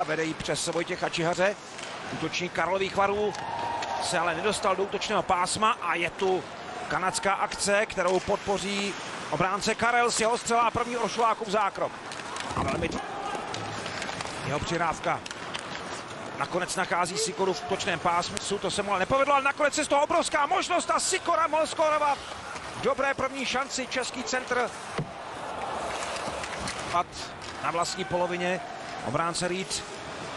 Vede ji přes Vojtěcha Čihaře. Útočník Karlových Varů se ale nedostal do útočného pásma a je tu kanadská akce, kterou podpoří obránce Karel s jeho střelá první Oršulákův zákrok. A velmi jeho přihrávka nakonec nachází Sikoru v útočném pásmu. To se mu ale nepovedlo, ale nakonec je z toho obrovská možnost a Sikora mohl skórovat. Dobré první šanci český centr. Na vlastní polovině obránce Reed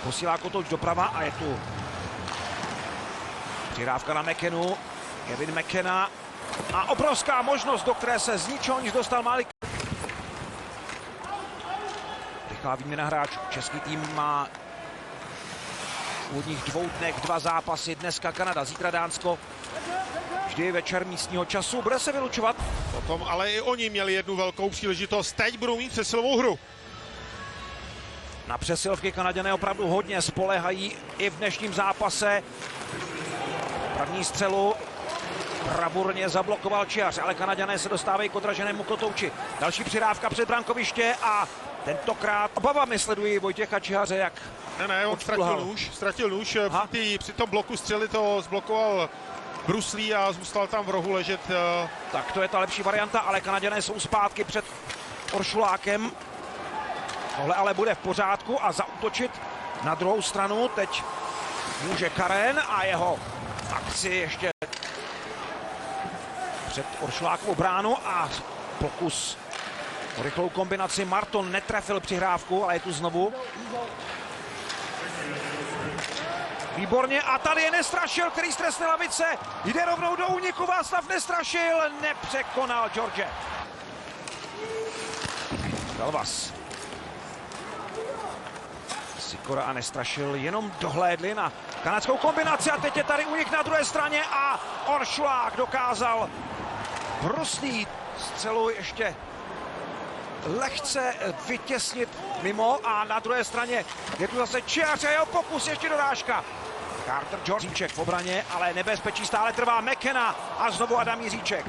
posílá kotouč doprava a je tu přihrávka na McKennu. Kevin McKenna a obrovská možnost, do které se z ničeho nic dostal Malik. Rychlá výměna hráčů. Český tým má v úvodních 2 dnech 2 zápasy. Dneska Kanada, zítra Dánsko. Vždy večer místního času. Bude se vylučovat. Potom ale i oni měli jednu velkou příležitost. Teď budou mít přesilovou hru. Na přesilovky Kanaďané opravdu hodně spoléhají i v dnešním zápase. První střelu bravurně zablokoval Čihař, ale Kanaďané se dostávají k odraženému kotouči. Další přihrávka před brankoviště a tentokrát obavami sledují Vojtěcha Čihaře, jak Ne, on ztratil nůž. Při tom bloku střely to zblokoval bruslí a zůstal tam v rohu ležet. Tak to je ta lepší varianta, ale Kanaďané jsou zpátky před Oršulákem. Tohle ale bude v pořádku a zaútočit na druhou stranu. Teď může Karen a jeho akci ještě před Oršulákovou bránu a pokus o rychlou kombinaci. Marton netrefil přihrávku, ale je tu znovu. Výborně a tady je Nestrašil, který z trestné lavice jde rovnou do úniku. Václav Nestrašil nepřekonal George. Galvas. Sikora a Nestrašil jenom dohlédli na kanadskou kombinaci a teď je tady únik na druhé straně a Oršulák dokázal bruslí střelu ještě lehce vytěsnit mimo a na druhé straně je tu zase Čihař a jeho pokus, ještě dorážka. Carter George Jiříček v obraně, ale nebezpečí stále trvá. McKenna a znovu Adam Jiříček.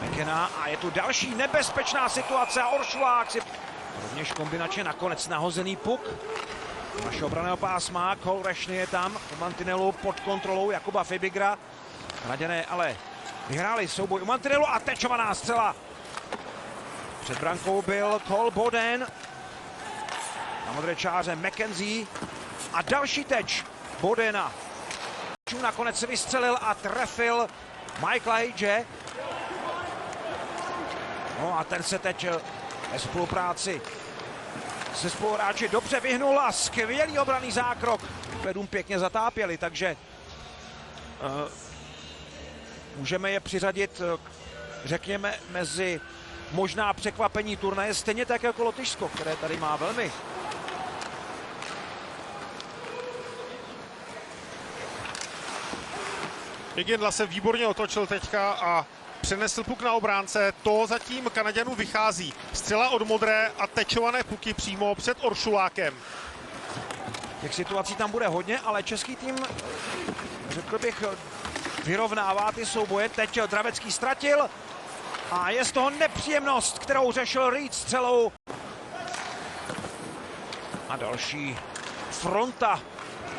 McKenna a je tu další nebezpečná situace a Oršulák si rovněž kombinačně nakonec nahozený puk našeho obraného pásma. Cole Rashny je tam u mantinelu pod kontrolou Jakuba Fibigra. Kanaďané ale vyhráli souboj u mantinelu a tečovaná střela. Před brankou byl Cole Boden. Na modré čáře McKenzie a další teč Bodena. Nakonec se vystřelil a trefil Michaela Hage. No a ten se teď ve spolupráci se spoluhráči dobře vyhnul a skvělý obranný zákrok. Švédům pěkně zatápěli, takže můžeme je přiřadit, řekněme, mezi možná překvapení turnaje, stejně tak jako Lotyšsko, které tady má velmi Iginla se výborně otočil teďka a přenesl puk na obránce. To zatím Kanaďanů vychází. Střela od modré a tečované puky přímo před Oršulákem. Těch situací tam bude hodně, ale český tým, řekl bych, vyrovnává ty souboje. Teď Dravecký ztratil a je z toho nepříjemnost, kterou řešil Reed střelou. A další fronta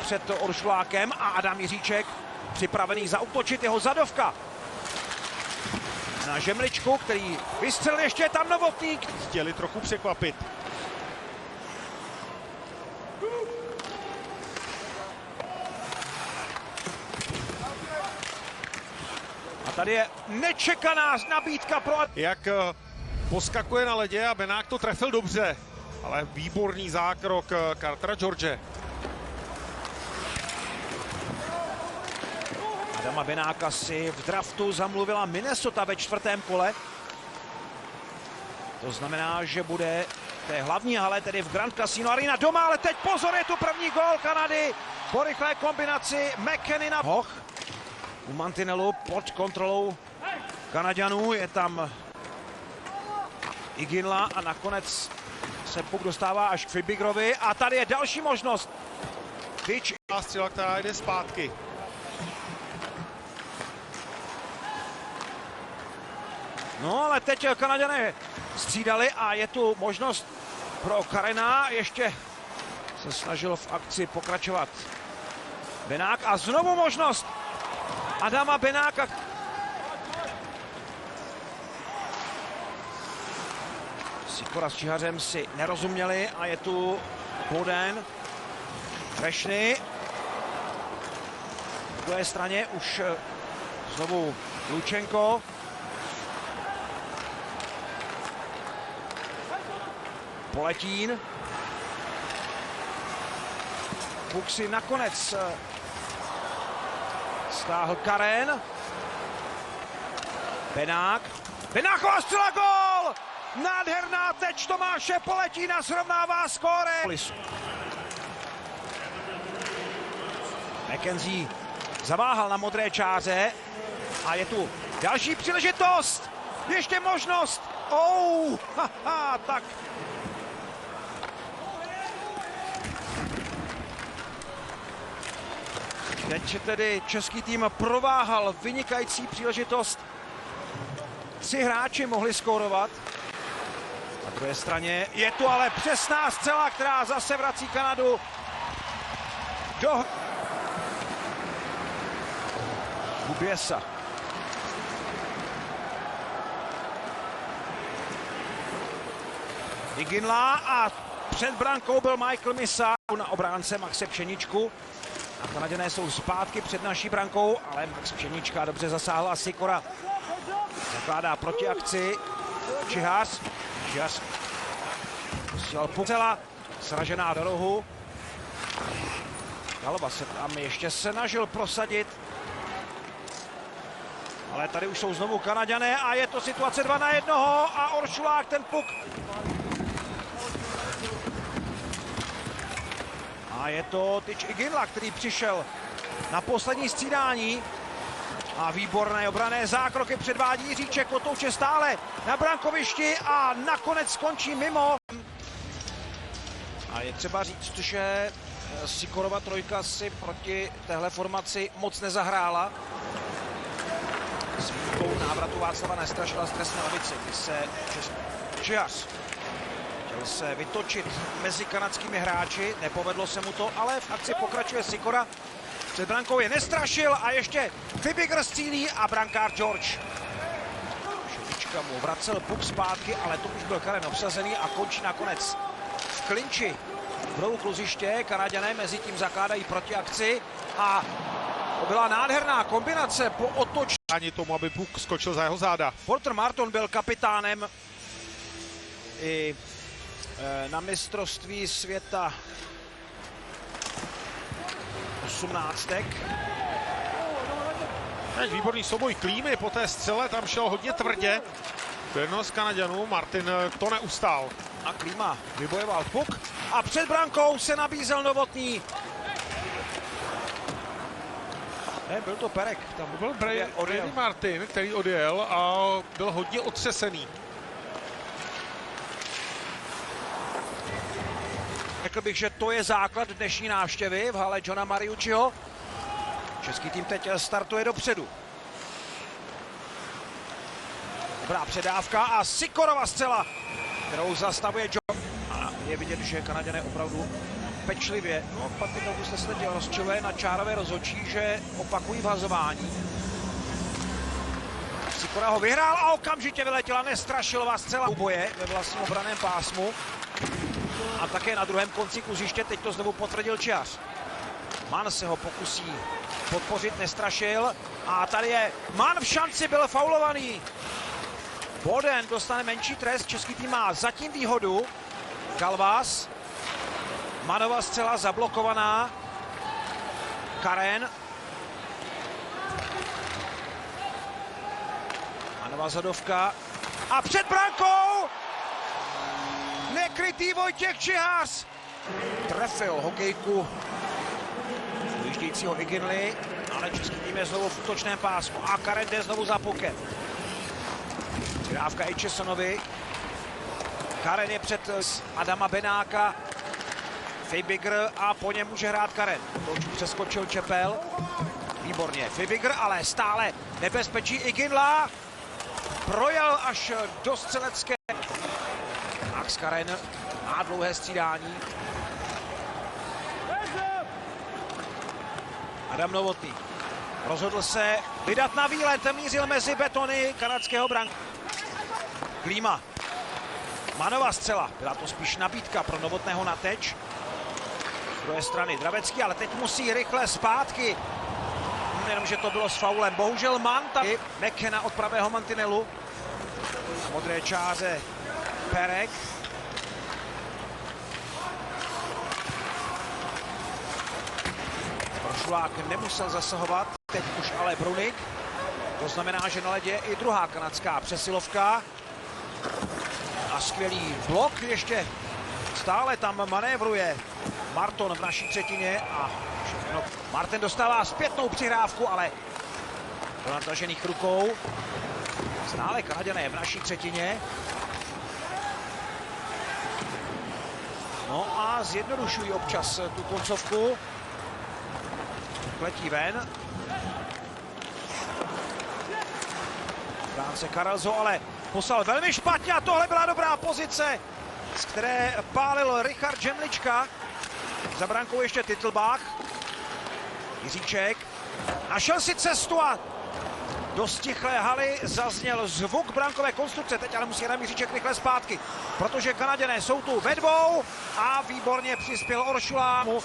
před Oršulákem a Adam Jiříček připravený zaútočit, jeho zadovka na Žemličku, který vystřelil, ještě je tam Novotný. Chtěli trochu překvapit. A tady je nečekaná nabídka pro... Jak poskakuje na ledě a Benák to trefil dobře, ale výborný zákrok Cartera George. Adama Benáka si v draftu zamluvila Minnesota ve 4. kole. To znamená, že bude v té hlavní hale, tedy v Grand Casino Arena doma, ale teď pozor, je tu první gól Kanady po rychlé kombinaci McKenny na Hoch. U mantinelu pod kontrolou Kanaďanů je tam Iginla a nakonec se puk dostává až k Fibigrovi a tady je další možnost. Tyč. A střela, která jde zpátky. No ale teď Kanaďané střídali a je tu možnost pro Karena. Ještě se snažil v akci pokračovat Benák a znovu možnost Adama Benáka. Sikora s Čihařem si nerozuměli a je tu Boden. Krešny. V druhé straně už znovu Lučenko. Poletín. Puk si nakonec stáhl Karen. Benák. Benáková střela, gól! Nádherná teď Tomáše Poletína srovnává skóre. McKenzie zaváhal na modré čáře a je tu další příležitost. Ještě možnost. Tak. Teď tedy český tým prováhal vynikající příležitost. 3 hráči mohli skórovat. Na druhé straně je tu ale přesná střela, která zase vrací Kanadu do Gubiesa. Iginla a před brankou byl Michael Misa na obránce Maxe Pšeničku. A Kanaděné jsou zpátky před naší brankou, ale Max Pšenička dobře zasáhl a Sikora zakládá protiakci. Čihář posílal Pukcela, sražená do rohu. Galva se tam ještě snažil prosadit. Ale tady už jsou znovu Kanaďané a je to situace 2-1 a Oršulák ten puk. A je to Tyč Iginla, který přišel na poslední střídání. A výborné obranné zákroky předvádí Jiříček, Kotouč je stále na brankovišti a nakonec skončí mimo. A je třeba říct, že Sikorova trojka si proti téhle formaci moc nezahrála. S výjimkou návratu Václava Nestrašila z trestné lavice, kdy se Čihař chtěl se vytočit mezi kanadskými hráči, nepovedlo se mu to, ale v akci pokračuje Sikora. Před brankou je Nestrašil a ještě Fibiger střílí a brankář George. Šedička mu vracel puk zpátky, ale to už byl Karen obsazený a končí nakonec v klinči v rohu kluziště. Kanaďané mezi tím zakládají protiakci a to byla nádherná kombinace po otočení. Ani tomu, aby puk skočil za jeho záda. Porter Marton byl kapitánem i na mistrovství světa 18. Výborný souboj Klímy po té střele, tam šel hodně tvrdě. Jedno z Kanaďanů, Martin to neustál. A Klíma vybojoval puk a před brankou se nabízel Novotný. Ne, byl to Perek. Tam byl Brady Martin, který odjel a byl hodně otřesený. Řekl bych, že to je základ dnešní návštěvy v hale Johna Mariucciho. Český tým teď startuje dopředu. Dobrá předávka a Sikorova střela, kterou zastavuje John. A je vidět, že Kanaďané opravdu pečlivě, Patinovu se sledil, rozčiluje na čárové rozhodčí, že opakují vhazování. Sikora ho vyhrál a okamžitě vyletěla Nestrašilová střela u boje ve vlastním obraném pásmu. A také na druhém konci kluziště, teď to znovu potvrdil Čihař. Mann se ho pokusí podpořit, Nestrašil. A tady je Mann v šanci, byl faulovaný. Boden dostane menší trest, český tým má zatím výhodu. Galvas. Mannova střela zablokovaná. Karen. Mannova zadovka. A před brankou nekrytý Vojtěch Čihář trefil hokejku ujíždějícího Iginly, ale český tým je znovu v útočném pásmu a Karen jde znovu za pukem. Přidávka Aitchisonovi. Karen je před Adama Benáka. Fibiger a po něm může hrát Karen. To už přeskočil Čepel. Výborně. Fibiger, ale stále nebezpečí Iginla. Projel až do střelecké. Max Karen má dlouhé střídání. Adam Novotný rozhodl se vydat na výlet, mířil mezi betony kanadského branku. Klíma. Manova střela. Byla to spíš nabídka pro Novotného na teč. Z druhé strany Dravecký, ale teď musí rychle zpátky. Jenomže to bylo s faulem. Bohužel Manta. McKenna od pravého mantinelu. Modré čáře Perek. Oršulák nemusel zasahovat. Teď už ale Brunik. To znamená, že na ledě je i druhá kanadská přesilovka. A skvělý blok ještě stále tam manévruje Marton v naší třetině a všechno. Martin dostává zpětnou přihrávku, ale do natažených rukou. Stále Kanaďané v naší třetině. No a zjednodušují občas tu koncovku. Letí ven. Bránce Karelzo ale poslal velmi špatně a tohle byla dobrá pozice, z které pálil Richard Žemlička. Za brankou ještě Titlbach. Jiříček našel si cestu a do stichlé haly zazněl zvuk brankové konstrukce. Teď ale musí Adam Jiříček rychle zpátky, protože Kanaďané jsou tu ve dvou a výborně přispěl Oršulámu.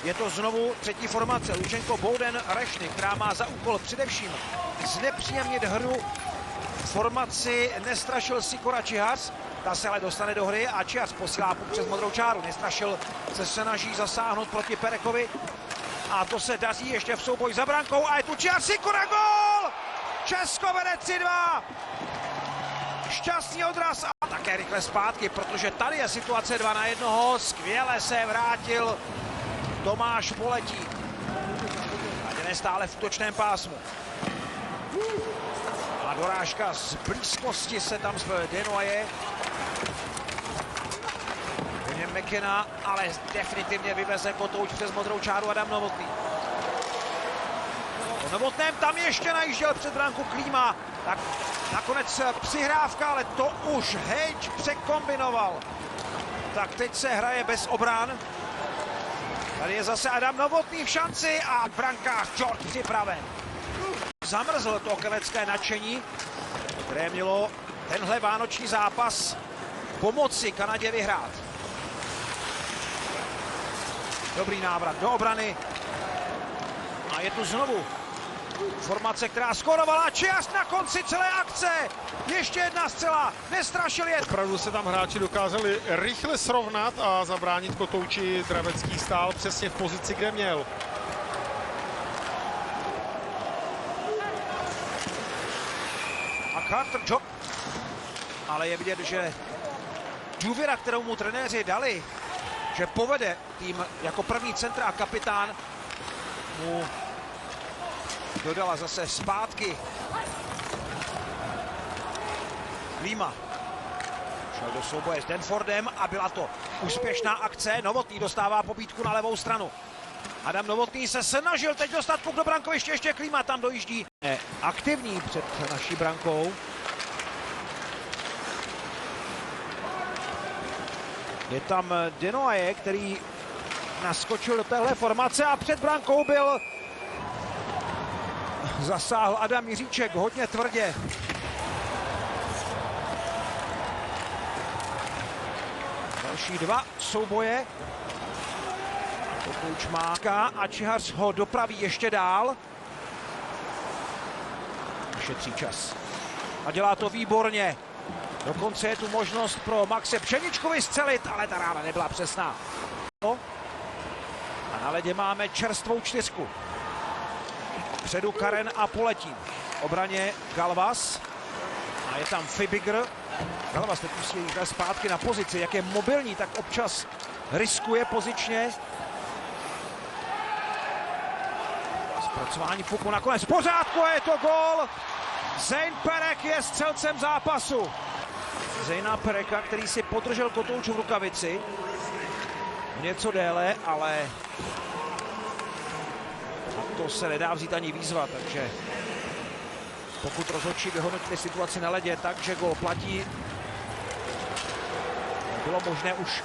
Je to znovu třetí formace Lučenko, Bouden, Rešny, která má za úkol především znepříjemnit hru formaci Nestrašil Sikora Čihař. Ta se ale dostane do hry a Čihař posílá puk přes modrou čáru. Nestrašil se snaží zasáhnout proti Perekovi a to se daří ještě v souboji za brankou a je tu Čihař, Sikora, gól! Česko vede 3-2. Šťastný odraz a také rychle zpátky, protože tady je situace 2-1. Skvěle se vrátil Tomáš Poletí. A je stále v útočném pásmu. A dorážka z blízkosti se tam Denoye. Po něm McKenna, ale definitivně vyveze kotouč přes modrou čáru Adam Novotný. Po Novotném tam ještě najížděl před branku Klíma. Tak nakonec přihrávka, ale to už Hejč překombinoval. Tak teď se hraje bez obran. Tady je zase Adam Novotný v šanci a v brankách George připraven. Zamrzl to kanadské nadšení, které mělo tenhle vánoční zápas pomoci Kanadě vyhrát. Dobrý návrat do obrany. A je tu znovu formace, která skorovala. Čihař na konci celé akce. Ještě jedna střela. Nestrašil je. Opravdu se tam hráči dokázali rychle srovnat a zabránit kotouči. Dravecký stál přesně v pozici, kde měl. A Carter Job. Ale je vidět, že důvěra, kterou mu trenéři dali, že povede tým jako první centra a kapitán, mu dodala zase zpátky. Klíma šel do souboje s Denfordem a byla to úspěšná akce. Novotný dostává pobídku na levou stranu. Adam Novotný se snažil teď dostat puk do brankoviště, ještě Klíma tam dojíždí. Aktivní před naší brankou. Je tam Denoye, který naskočil do téhle formace a před brankou byl zasáhl Adam Jiříček hodně tvrdě. Další dva souboje. Kotouč máka a Čihař ho dopraví ještě dál. Šetří čas. A dělá to výborně. Dokonce je tu možnost pro Maxe Pšeničku vystřelit, ale ta rána nebyla přesná. A na ledě máme čerstvou čtyřku. Předu Karen a Poletí. Obraně Galvas. A je tam Fibiger. Galvas teď musí jít zpátky na pozici. Jak je mobilní, tak občas riskuje pozičně. Zpracování puku nakonec v pořádku, je to gól. Zane Perek je střelcem zápasu. Zejna Pereka, který si podržel kotouč v rukavici. Něco déle, ale to se nedá vzít ani výzva, takže pokud rozhodčí vyhodnotili situaci na ledě tak, že gól platí, bylo možné už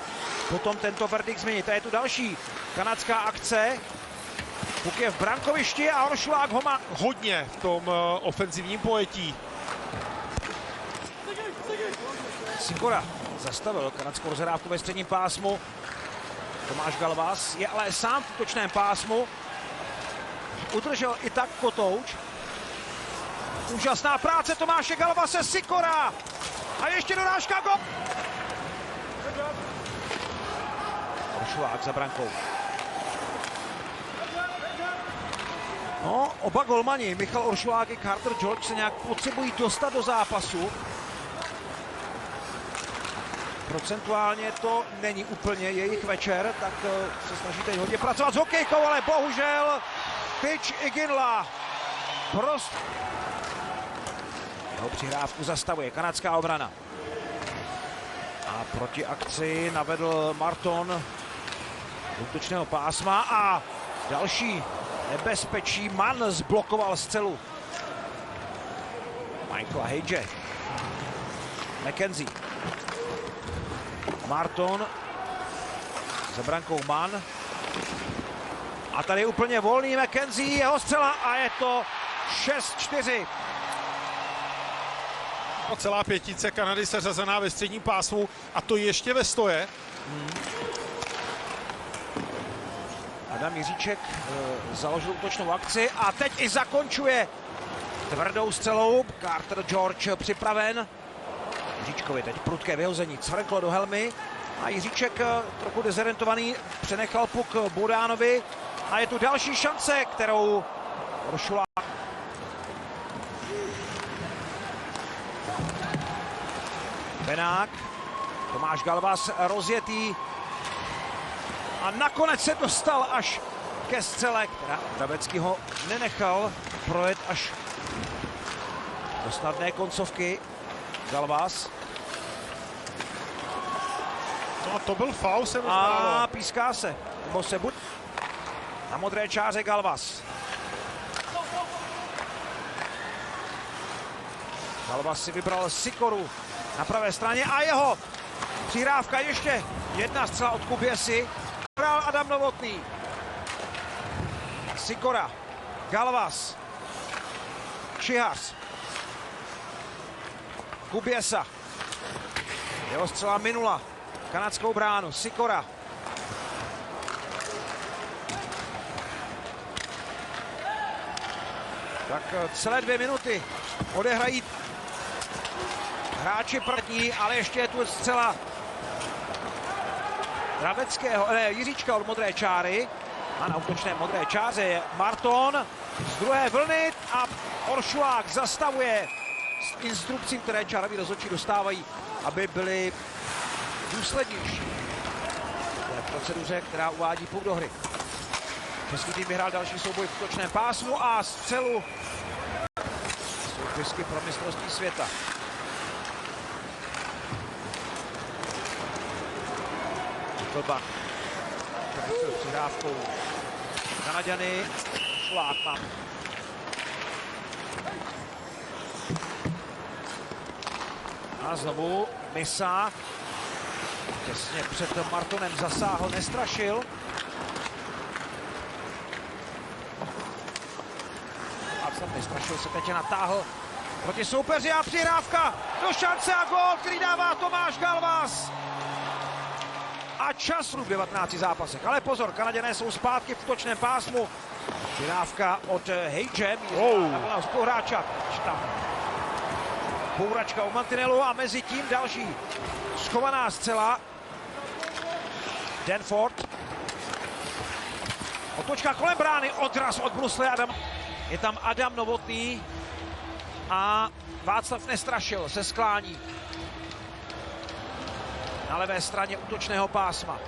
potom tento verdikt změnit. A je tu další kanadská akce. Puk je v brankovišti a Oršulák ho má Hodně v tom ofenzivním pojetí. Sikora zastavil kanadskou rozhrávku ve středním pásmu. Tomáš Galvas je ale sám v útočném pásmu. Udržel i tak kotouč. Úžasná práce Tomáše Galvase, Sikora. A ještě dorážka, gol. Oršulák za brankou. No, oba golmani, Michal Oršulák i Carter George, se nějak potřebují dostat do zápasu. Procentuálně to není úplně jejich večer, tak se snaží teď hodně pracovat s hokejkou, ale bohužel Pitch Iginla prostě jeho přihrávku zastavuje kanadská obrana. A proti akci navedl Marton do útočného pásma a další nebezpečí. Mann zblokoval střelu Michaela Hage. McKenzie. Marton za brankou Mann. A tady úplně volný McKenzie, jeho střela a je to 6-4. Celá pětice Kanady seřazená ve středním pásmu a to ještě ve stoje. Adam Jiříček založil útočnou akci a teď i zakončuje tvrdou střelou. Carter George připraven. Jiříčkovi teď prudké vyhození, cvrklo do helmy a Jiříček trochu dezorientovaný přenechal puk Bodánovi a je tu další šance, kterou Oršulák. Benák, Tomáš Galvas rozjetý a nakonec se dostal až ke střele, která Drabecký ho nenechal projet až do snadné koncovky. Galvas. No to byl faul, se mi A zdálo. píská se. Nebo se buď na modré čáře Galvas. Galvas si vybral Sikoru na pravé straně a jeho přihrávka ještě jedna střela od Kubiesy. Hrál Adam Novotný. Sikora. Galvas. Čihář. Kubiesa. Jeho střela minula kanadskou bránu. Sikora. Tak celé 2 minuty odehrají hráči první, ale ještě je tu střela Jiříčka od modré čáry. A na útočné modré čáře je Marton z druhé vlny a Oršulák zastavuje s instrukcí, které čároví rozhodčí dostávají, aby byly důslednější v proceduře, která uvádí puk do hry. Český tým vyhrál další souboj v útočném pásmu a střelu soupisky pro mistrovství světa. Klba přihrávkou Kanaďany. Šlák má. A znovu Misa těsně před Martonem zasáhl, nestrašil. A tam nestrašil, se teď natáhl proti soupeři a přihrávka do šance a gól, který dává Tomáš Galvas. A čas v 19 zápasech. Ale pozor, Kanaděné jsou zpátky v útočném pásmu. Přihrávka od Hage, na spoluhráča. Bouračka u mantinelu a mezi tím další schovaná střela. Danforth. Otočka kolem brány, odraz od brusle. Je tam Adam Novotný a Václav Nestrašil se sklání na levé straně útočného pásma.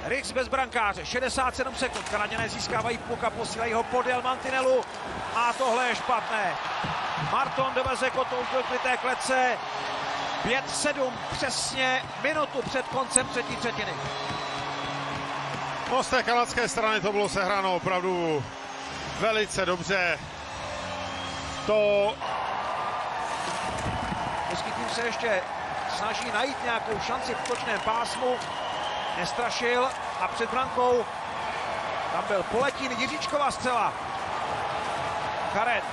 Rix bez brankáře, 67 sekund. Kanaděné získávají puk a posílají ho podél mantinelu a tohle je špatné. Marton doveze kotouč do kryté klece. 5-7, přesně minutu před koncem třetí třetiny. No z té kanadské strany to bylo sehráno opravdu velice dobře. To... Český tým se ještě snaží najít nějakou šanci v útočném pásmu. Nestrašil a před brankou tam byl Poletín, Jiříčková střela. Charet